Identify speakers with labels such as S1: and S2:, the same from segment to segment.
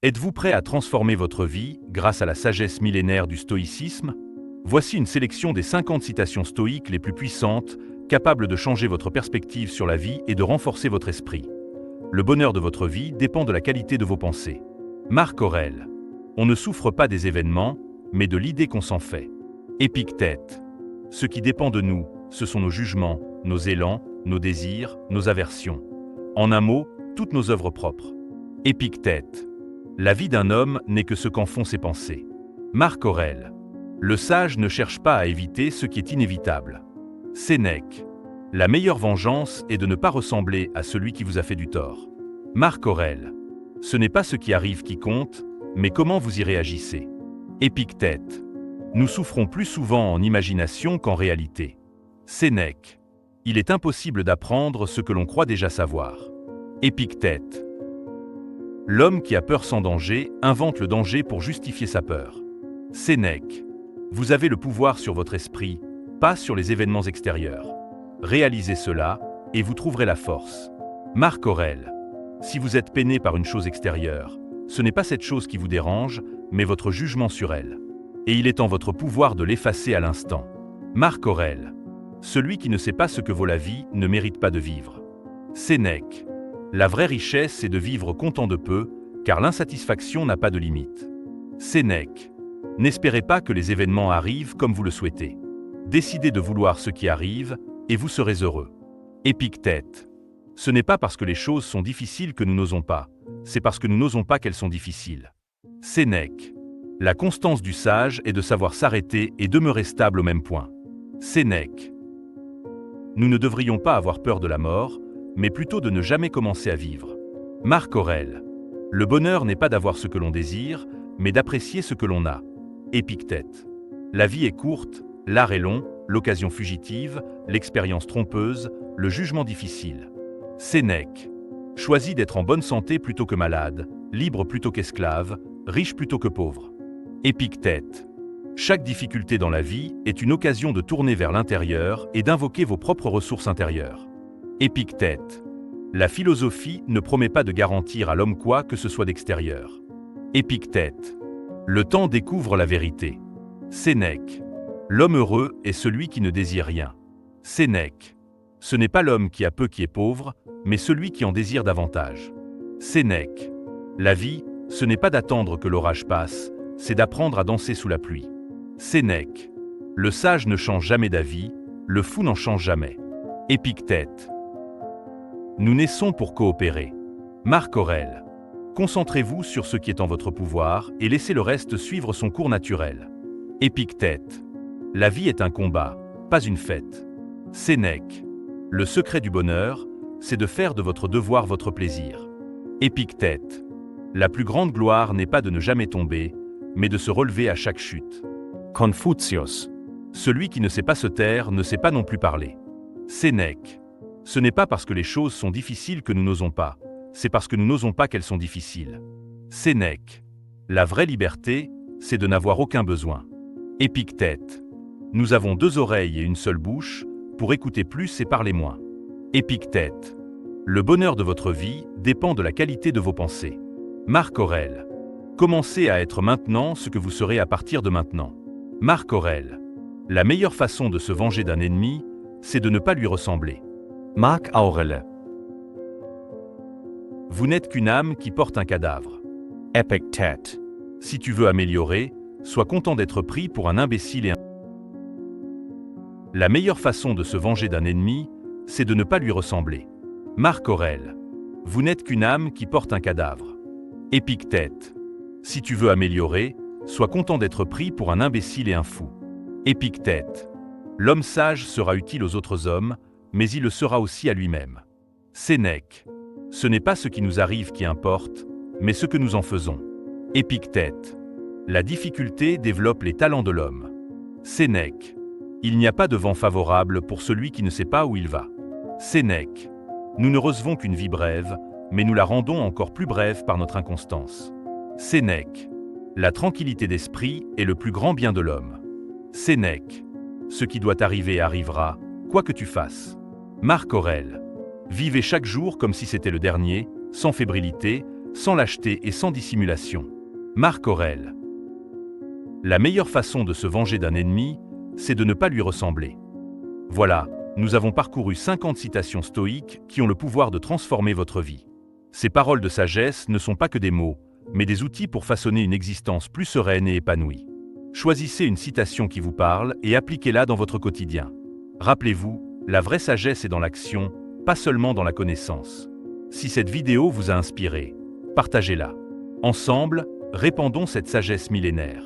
S1: Êtes-vous prêt à transformer votre vie grâce à la sagesse millénaire du stoïcisme? Voici une sélection des 50 citations stoïques les plus puissantes, capables de changer votre perspective sur la vie et de renforcer votre esprit. Le bonheur de votre vie dépend de la qualité de vos pensées. Marc Aurèle. On ne souffre pas des événements, mais de l'idée qu'on s'en fait. Épictète. Ce qui dépend de nous, ce sont nos jugements, nos élans, nos désirs, nos aversions. En un mot, toutes nos œuvres propres. Épictète. La vie d'un homme n'est que ce qu'en font ses pensées. Marc Aurèle. Le sage ne cherche pas à éviter ce qui est inévitable. Sénèque. La meilleure vengeance est de ne pas ressembler à celui qui vous a fait du tort. Marc Aurèle. Ce n'est pas ce qui arrive qui compte, mais comment vous y réagissez. Épictète. Nous souffrons plus souvent en imagination qu'en réalité. Sénèque. Il est impossible d'apprendre ce que l'on croit déjà savoir. Épictète. L'homme qui a peur sans danger invente le danger pour justifier sa peur. Sénèque. Vous avez le pouvoir sur votre esprit, pas sur les événements extérieurs. Réalisez cela, et vous trouverez la force. Marc Aurèle. Si vous êtes peiné par une chose extérieure, ce n'est pas cette chose qui vous dérange, mais votre jugement sur elle. Et il est en votre pouvoir de l'effacer à l'instant. Marc Aurèle. Celui qui ne sait pas ce que vaut la vie ne mérite pas de vivre. Sénèque. La vraie richesse, c'est de vivre content de peu, car l'insatisfaction n'a pas de limite. Sénèque. N'espérez pas que les événements arrivent comme vous le souhaitez. Décidez de vouloir ce qui arrive, et vous serez heureux. Épictète. Ce n'est pas parce que les choses sont difficiles que nous n'osons pas, c'est parce que nous n'osons pas qu'elles sont difficiles. Sénèque. La constance du sage est de savoir s'arrêter et demeurer stable au même point. Sénèque. Nous ne devrions pas avoir peur de la mort, mais plutôt de ne jamais commencer à vivre. Marc Aurèle. Le bonheur n'est pas d'avoir ce que l'on désire, mais d'apprécier ce que l'on a. Épictète. La vie est courte, l'art est long, l'occasion fugitive, l'expérience trompeuse, le jugement difficile. Sénèque. Choisis d'être en bonne santé plutôt que malade, libre plutôt qu'esclave, riche plutôt que pauvre. Épictète. Chaque difficulté dans la vie est une occasion de tourner vers l'intérieur et d'invoquer vos propres ressources intérieures. Épictète. La philosophie ne promet pas de garantir à l'homme quoi que ce soit d'extérieur. Épictète. Le temps découvre la vérité. Sénèque. L'homme heureux est celui qui ne désire rien. Sénèque. Ce n'est pas l'homme qui a peu qui est pauvre, mais celui qui en désire davantage. Sénèque. La vie, ce n'est pas d'attendre que l'orage passe, c'est d'apprendre à danser sous la pluie. Sénèque. Le sage ne change jamais d'avis, le fou n'en change jamais. Épictète. Nous naissons pour coopérer. Marc Aurèle. Concentrez-vous sur ce qui est en votre pouvoir et laissez le reste suivre son cours naturel. Épictète. La vie est un combat, pas une fête. Sénèque. Le secret du bonheur, c'est de faire de votre devoir votre plaisir. Épictète. La plus grande gloire n'est pas de ne jamais tomber, mais de se relever à chaque chute. Confucius. Celui qui ne sait pas se taire ne sait pas non plus parler. Sénèque. Ce n'est pas parce que les choses sont difficiles que nous n'osons pas, c'est parce que nous n'osons pas qu'elles sont difficiles. Sénèque. La vraie liberté, c'est de n'avoir aucun besoin. Épictète. Nous avons 2 oreilles et une seule bouche, pour écouter plus et parler moins. Épictète. Le bonheur de votre vie dépend de la qualité de vos pensées. Marc Aurèle. Commencez à être maintenant ce que vous serez à partir de maintenant. Marc Aurèle. La meilleure façon de se venger d'un ennemi, c'est de ne pas lui ressembler. Marc Aurèle. Vous n'êtes qu'une âme qui porte un cadavre. Épictète. Si tu veux améliorer, sois content d'être pris pour un imbécile et un... La meilleure façon de se venger d'un ennemi, c'est de ne pas lui ressembler. Marc Aurèle. Vous n'êtes qu'une âme qui porte un cadavre. Épictète. Si tu veux améliorer, sois content d'être pris pour un imbécile et un fou. Épictète. L'homme sage sera utile aux autres hommes, mais il le sera aussi à lui-même. Sénèque. Ce n'est pas ce qui nous arrive qui importe, mais ce que nous en faisons. Épictète. La difficulté développe les talents de l'homme. Sénèque. Il n'y a pas de vent favorable pour celui qui ne sait pas où il va. Sénèque. Nous ne recevons qu'une vie brève, mais nous la rendons encore plus brève par notre inconstance. Sénèque. La tranquillité d'esprit est le plus grand bien de l'homme. Sénèque. Ce qui doit arriver arrivera, quoi que tu fasses. Marc Aurèle. Vivez chaque jour comme si c'était le dernier, sans fébrilité, sans lâcheté et sans dissimulation. Marc Aurèle. La meilleure façon de se venger d'un ennemi, c'est de ne pas lui ressembler. Voilà, nous avons parcouru 50 citations stoïques qui ont le pouvoir de transformer votre vie. Ces paroles de sagesse ne sont pas que des mots, mais des outils pour façonner une existence plus sereine et épanouie. Choisissez une citation qui vous parle et appliquez-la dans votre quotidien. Rappelez-vous, la vraie sagesse est dans l'action, pas seulement dans la connaissance. Si cette vidéo vous a inspiré, partagez-la. Ensemble, répandons cette sagesse millénaire.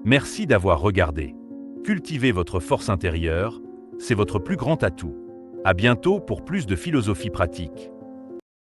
S1: Merci d'avoir regardé. Cultivez votre force intérieure, c'est votre plus grand atout. À bientôt pour plus de philosophie pratique.